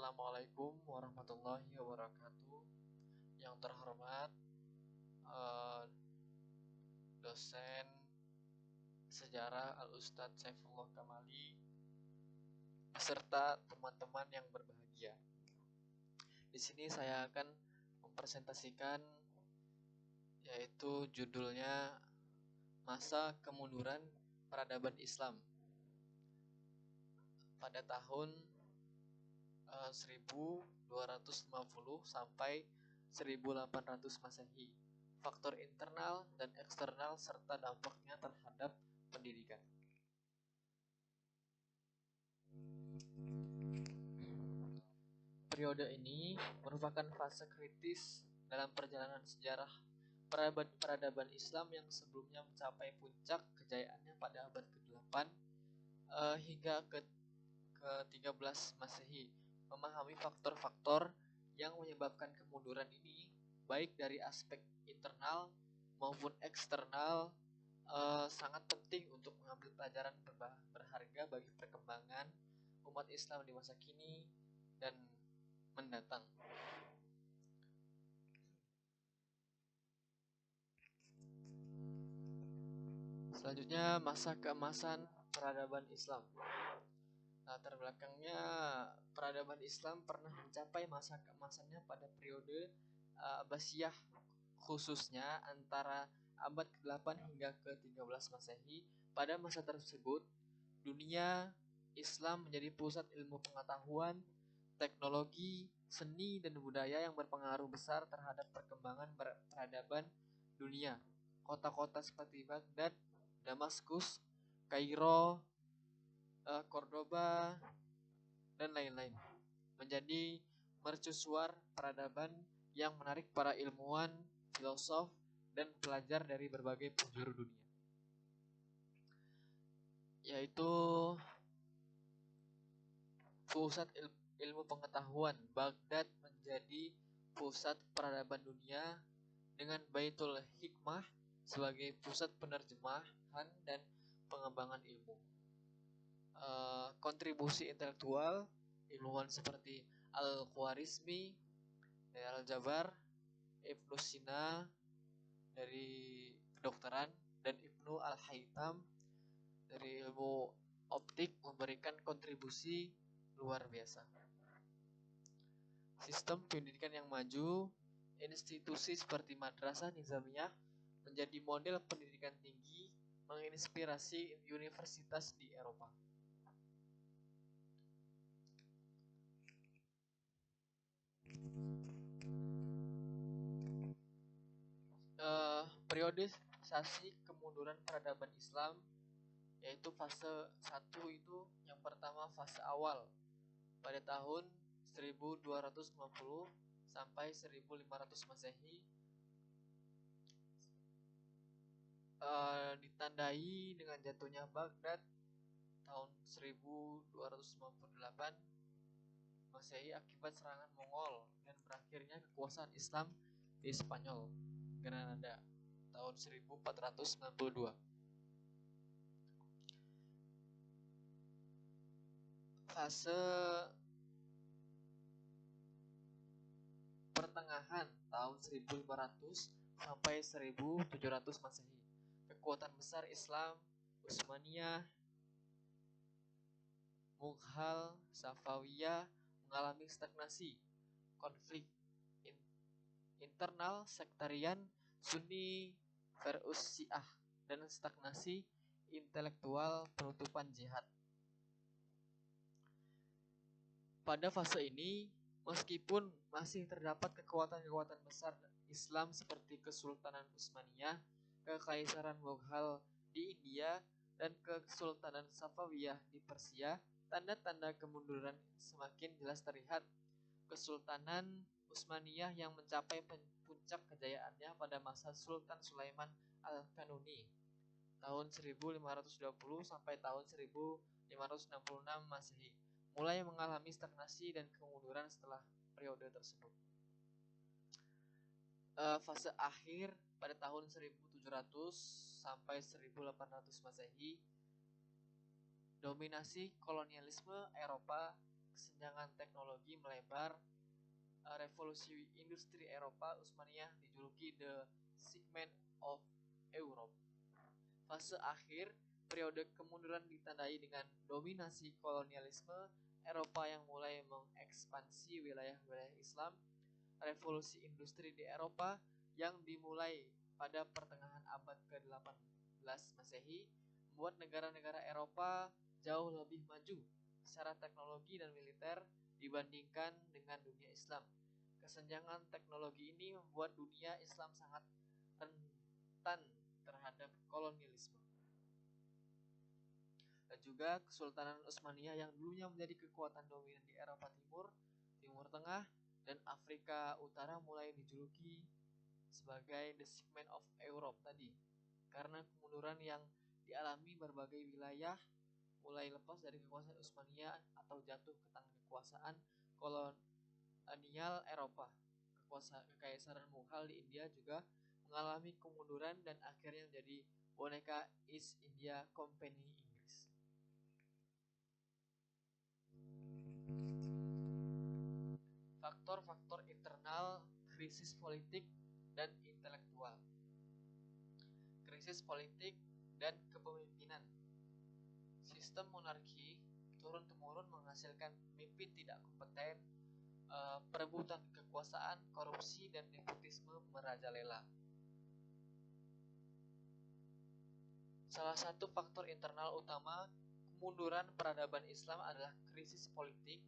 Assalamualaikum warahmatullahi wabarakatuh. Yang terhormat eh, dosen sejarah Al-Ustadz Saifullah Kamali beserta teman-teman yang berbahagia. Di sini saya akan mempresentasikan yaitu judulnya Masa Kemunduran Peradaban Islam pada tahun 1250 sampai 1800 Masehi. Faktor internal dan eksternal serta dampaknya terhadap pendidikan. Periode ini merupakan fase kritis dalam perjalanan sejarah peradaban Islam yang sebelumnya mencapai puncak kejayaannya pada abad ke-8 hingga ke-13 Masehi. Memahami faktor-faktor yang menyebabkan kemunduran ini baik dari aspek internal maupun eksternal sangat penting untuk mengambil pelajaran berharga bagi perkembangan umat Islam di masa kini dan mendatang. Selanjutnya, masa keemasan peradaban Islam. Latar belakangnya, peradaban Islam pernah mencapai masa keemasannya pada periode Abbasiyah, khususnya antara abad ke-8 hingga ke-13 Masehi. Pada masa tersebut, dunia Islam menjadi pusat ilmu pengetahuan, teknologi, seni, dan budaya yang berpengaruh besar terhadap perkembangan peradaban dunia. Kota-kota seperti Baghdad, Damaskus, Kairo, Cordoba, dan lain-lain menjadi mercusuar peradaban yang menarik para ilmuwan, filosof, dan pelajar dari berbagai penjuru dunia. Yaitu pusat ilmu pengetahuan. Baghdad menjadi pusat peradaban dunia dengan Baitul Hikmah sebagai pusat penerjemahan dan pengembangan ilmu. Kontribusi intelektual ilmuwan seperti Al-Khwarizmi dari Al-Jabar, Ibnu Sina dari kedokteran, dan Ibnu Al-Haytham dari ilmu optik memberikan kontribusi luar biasa. Sistem pendidikan yang maju, institusi seperti Madrasah Nizamiyah menjadi model pendidikan tinggi, menginspirasi universitas di Eropa. Periodisasi kemunduran peradaban Islam, yaitu fase 1 itu yang pertama fase awal pada tahun 1250 sampai 1500 Masehi, ditandai dengan jatuhnya Baghdad tahun 1258 Masehi akibat serangan Mongol dan berakhirnya kekuasaan Islam di Spanyol, Granada tahun 1492. Fase pertengahan tahun 1500 sampai 1700 Masehi. Kekuatan besar Islam, Utsmaniyah, Mughal, Safawiyah mengalami stagnasi, konflik internal sektarian Sunni versus Syiah, dan stagnasi intelektual penutupan jihad. Pada fase ini, meskipun masih terdapat kekuatan-kekuatan besar Islam seperti Kesultanan Utsmaniyah, Kekaisaran Mughal di India, dan Kesultanan Safawiyah di Persia, tanda-tanda kemunduran semakin jelas terlihat. Kesultanan Utsmaniyah yang mencapai puncak kejayaannya pada masa Sultan Sulaiman Al-Kanuni tahun 1520 sampai tahun 1566 Masehi mulai mengalami stagnasi dan kemunduran setelah periode tersebut. Fase akhir pada tahun 1700 sampai 1800 Masehi, dominasi kolonialisme Eropa kesenjangan teknologi melebar. Revolusi industri Eropa Utsmaniyah dijuluki The Segment of Europe. Fase akhir periode kemunduran ditandai dengan dominasi kolonialisme Eropa yang mulai mengekspansi wilayah-wilayah Islam. Revolusi industri di Eropa yang dimulai pada pertengahan abad ke-18 Masehi membuat negara-negara Eropa jauh lebih maju secara teknologi dan militer dibandingkan dengan dunia Islam. Kesenjangan teknologi ini membuat dunia Islam sangat rentan terhadap kolonialisme. Dan juga Kesultanan Utsmaniyah yang dulunya menjadi kekuatan dominan di Eropa Timur, Timur Tengah, dan Afrika Utara mulai dijuluki sebagai The Segment of Europe tadi. Karena kemunduran yang dialami berbagai wilayah mulai lepas dari kekuasaan Utsmaniyah atau jatuh ke tangan kekuasaan kolonial Eropa. Kekaisaran Mughal di India juga mengalami kemunduran dan akhirnya menjadi boneka East India Company Inggris. Faktor-faktor internal krisis politik dan intelektual. Krisis politik dan kepemimpinan. Sistem monarki turun-temurun menghasilkan pemimpin tidak kompeten, perebutan kekuasaan, korupsi, dan nepotisme merajalela. Salah satu faktor internal utama kemunduran peradaban Islam adalah krisis politik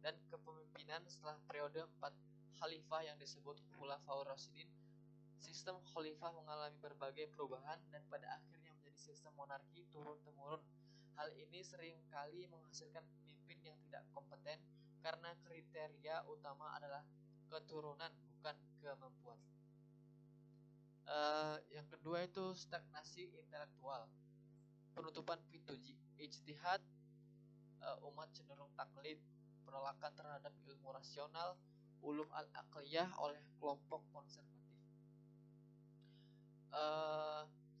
dan kepemimpinan setelah periode 4 khalifah yang disebut Khulafaur Rasyidin. Sistem khalifah mengalami berbagai perubahan dan pada akhirnya menjadi sistem monarki turun-temurun. Hal ini seringkali menghasilkan pemimpin yang tidak kompeten karena kriteria utama adalah keturunan, bukan kemampuan. Yang kedua itu stagnasi intelektual, penutupan pintu ijtihad, umat cenderung taklid, penolakan terhadap ilmu rasional, ulum al-aqliyah oleh kelompok konservatif.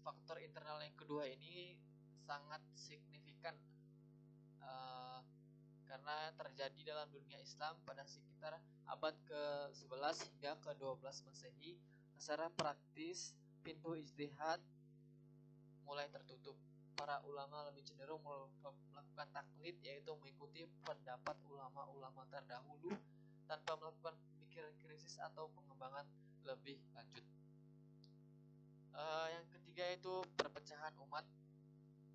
Faktor internal yang kedua ini sangat signifikan karena terjadi dalam dunia Islam pada sekitar abad ke-11 hingga ke-12 Masehi. Secara praktis, pintu ijtihad mulai tertutup. Para ulama lebih cenderung melakukan taklid, yaitu mengikuti pendapat ulama-ulama terdahulu tanpa melakukan pemikiran krisis atau pengembangan lebih lanjut. Yang ketiga itu perpecahan umat,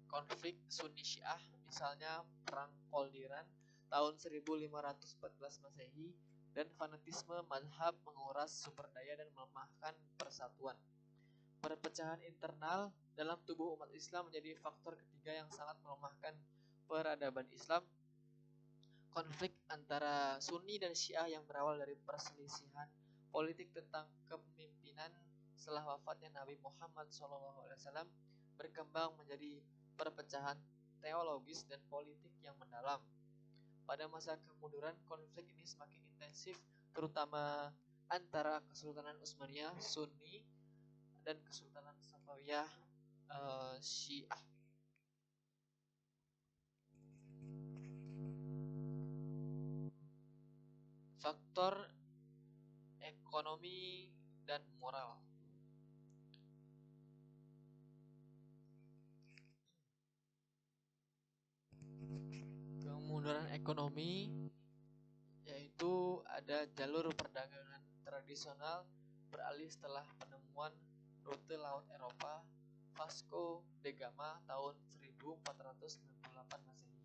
konflik Sunni Syiah, misalnya perang Qaldiran tahun 1514 Masehi, dan fanatisme mazhab menguras sumber daya dan melemahkan persatuan. Perpecahan internal dalam tubuh umat Islam menjadi faktor ketiga yang sangat melemahkan peradaban Islam. Konflik antara Sunni dan Syiah yang berawal dari perselisihan politik tentang kepemimpinan setelah wafatnya Nabi Muhammad SAW berkembang menjadi perpecahan teologis dan politik yang mendalam. Pada masa kemunduran, konflik ini semakin intensif, terutama antara Kesultanan Utsmaniyah Sunni dan Kesultanan Safawiyah Syiah. Faktor ekonomi dan moral. Kemunduran ekonomi yaitu ada jalur perdagangan tradisional beralih setelah penemuan rute laut Eropa Vasco da Gama tahun 1498 Masehi.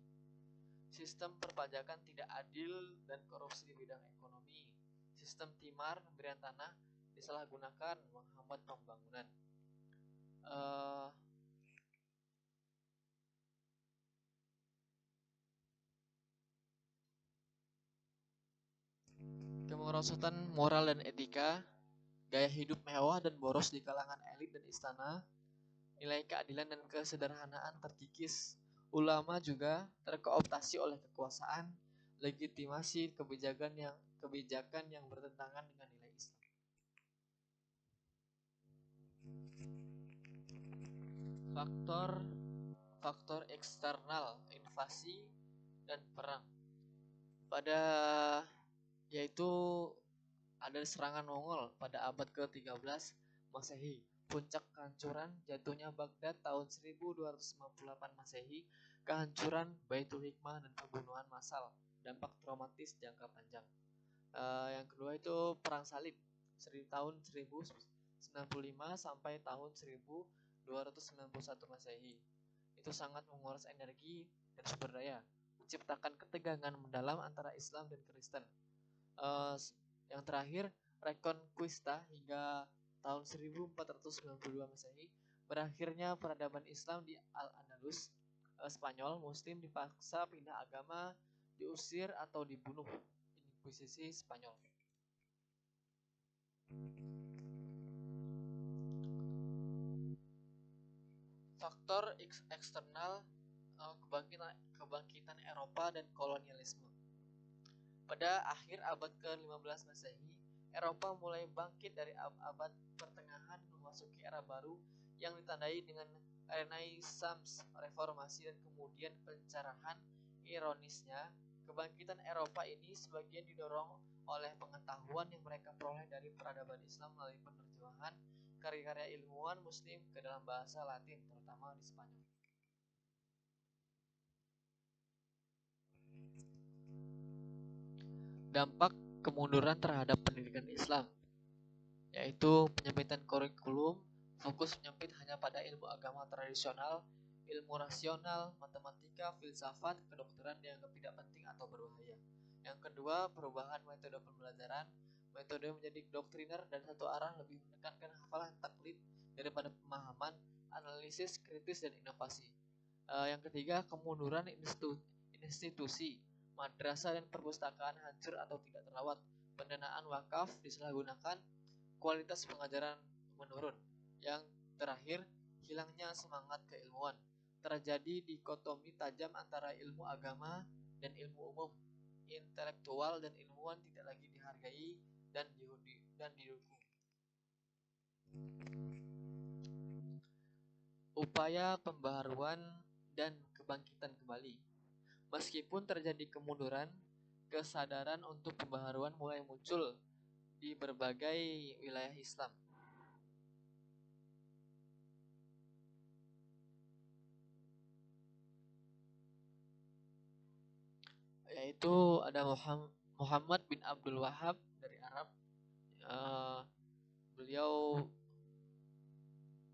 Sistem perpajakan tidak adil dan korupsi di bidang ekonomi. Sistem timar pemberian tanah disalahgunakan menghambat pembangunan. Kemerosotan moral dan etika, gaya hidup mewah dan boros di kalangan elit dan istana, nilai keadilan dan kesederhanaan terkikis. Ulama juga terkooptasi oleh kekuasaan, legitimasi kebijakan yang bertentangan dengan nilai Islam. Faktor eksternal, invasi dan perang. pada yaitu ada serangan Mongol pada abad ke-13 Masehi. Puncak kehancuran jatuhnya Baghdad tahun 1258 Masehi, kehancuran Baitul Hikmah dan pembunuhan massal, dampak traumatis jangka panjang. Yang kedua itu Perang Salib tahun 1095 sampai tahun 1291 Masehi. Itu sangat menguras energi dan sumber daya, menciptakan ketegangan mendalam antara Islam dan Kristen. Yang terakhir Reconquista hingga tahun 1492 Masehi, berakhirnya peradaban Islam di Al-Andalus. Spanyol Muslim dipaksa pindah agama, diusir atau dibunuh Inkuisisi Spanyol. Faktor eksternal kebangkitan Eropa dan kolonialisme. Pada akhir abad ke-15 Masehi, Eropa mulai bangkit dari abad pertengahan memasuki era baru yang ditandai dengan Renaissance, reformasi, dan kemudian pencerahan. Ironisnya, kebangkitan Eropa ini sebagian didorong oleh pengetahuan yang mereka peroleh dari peradaban Islam melalui penerjemahan karya-karya ilmuwan Muslim ke dalam bahasa Latin, terutama di Spanyol. Dampak kemunduran terhadap pendidikan Islam, yaitu penyempitan kurikulum, fokus menyempit hanya pada ilmu agama tradisional, ilmu rasional, matematika, filsafat, kedokteran dianggap tidak penting atau berbahaya. Yang kedua, perubahan metode pembelajaran, metode menjadi doktriner dan satu arah, lebih menekankan hafalan taklid daripada pemahaman, analisis kritis, dan inovasi. Yang ketiga, kemunduran institusi, madrasah dan perpustakaan hancur atau tidak terawat, pendanaan wakaf disalahgunakan, kualitas pengajaran menurun. Yang terakhir, hilangnya semangat keilmuan. Terjadi dikotomi tajam antara ilmu agama dan ilmu umum. Intelektual dan ilmuwan tidak lagi dihargai dan didukung. Upaya pembaharuan dan kebangkitan kembali. Meskipun terjadi kemunduran, kesadaran untuk pembaharuan mulai muncul di berbagai wilayah Islam. Yaitu ada Muhammad bin Abdul Wahab dari Arab. Beliau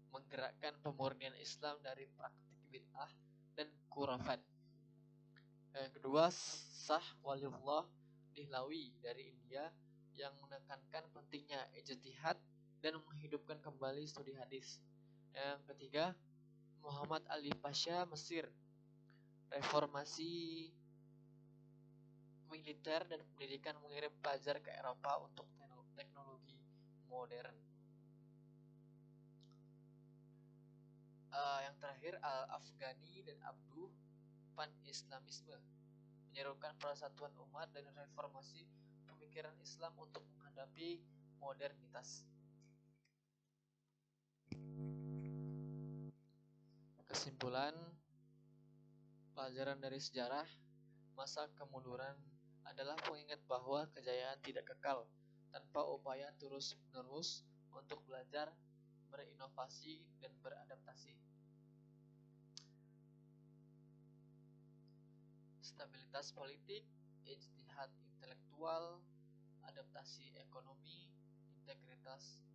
menggerakkan pemurnian Islam dari praktik bid'ah dan khurafat. Yang kedua, Shah Waliullah Dehlawi dari India yang menekankan pentingnya ijtihad dan menghidupkan kembali studi hadis. Yang ketiga, Muhammad Ali Pasha Mesir, reformasi militer dan pendidikan, mengirim pelajar ke Eropa untuk teknologi modern. Yang terakhir, Al-Afghani dan Abdu, pan-Islamisme, menyerukan persatuan umat dan reformasi pemikiran Islam untuk menghadapi modernitas. Kesimpulan, pelajaran dari sejarah, masa kemunduran adalah pengingat bahwa kejayaan tidak kekal tanpa upaya terus-menerus untuk belajar, berinovasi, dan beradaptasi. Stabilitas politik, ijtihad intelektual, adaptasi ekonomi, integritas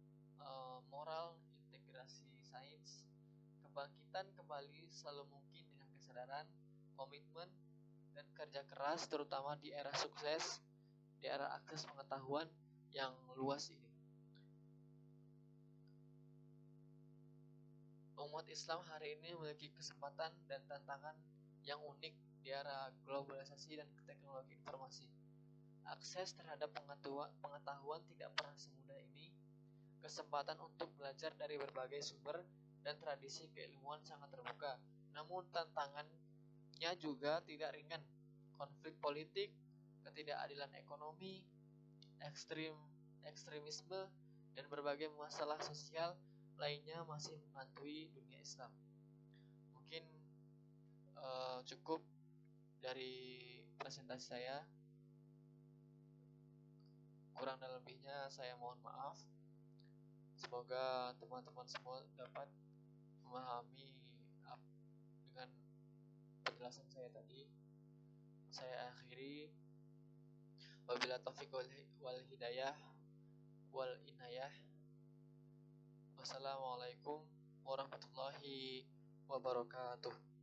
moral, integrasi sains, kebangkitan kembali selalu mungkin dengan kesadaran, komitmen, dan kerja keras, terutama di era sukses, di era akses pengetahuan yang luas ini. Umat Islam hari ini memiliki kesempatan dan tantangan yang unik di era globalisasi dan teknologi informasi. Akses terhadap pengetahuan tidak pernah semudah ini. Kesempatan untuk belajar dari berbagai sumber dan tradisi keilmuan sangat terbuka. Namun tantangannya juga tidak ringan. Konflik politik, ketidakadilan ekonomi, ekstremisme, dan berbagai masalah sosial lainnya masih menghantui dunia Islam. Mungkin cukup dari presentasi saya. Kurang dan lebihnya saya mohon maaf. Semoga teman-teman semua dapat memahami dengan penjelasan saya tadi. Saya akhiri, wabillahi taufiq wal hidayah wal inayah. Wassalamualaikum warahmatullahi wabarakatuh.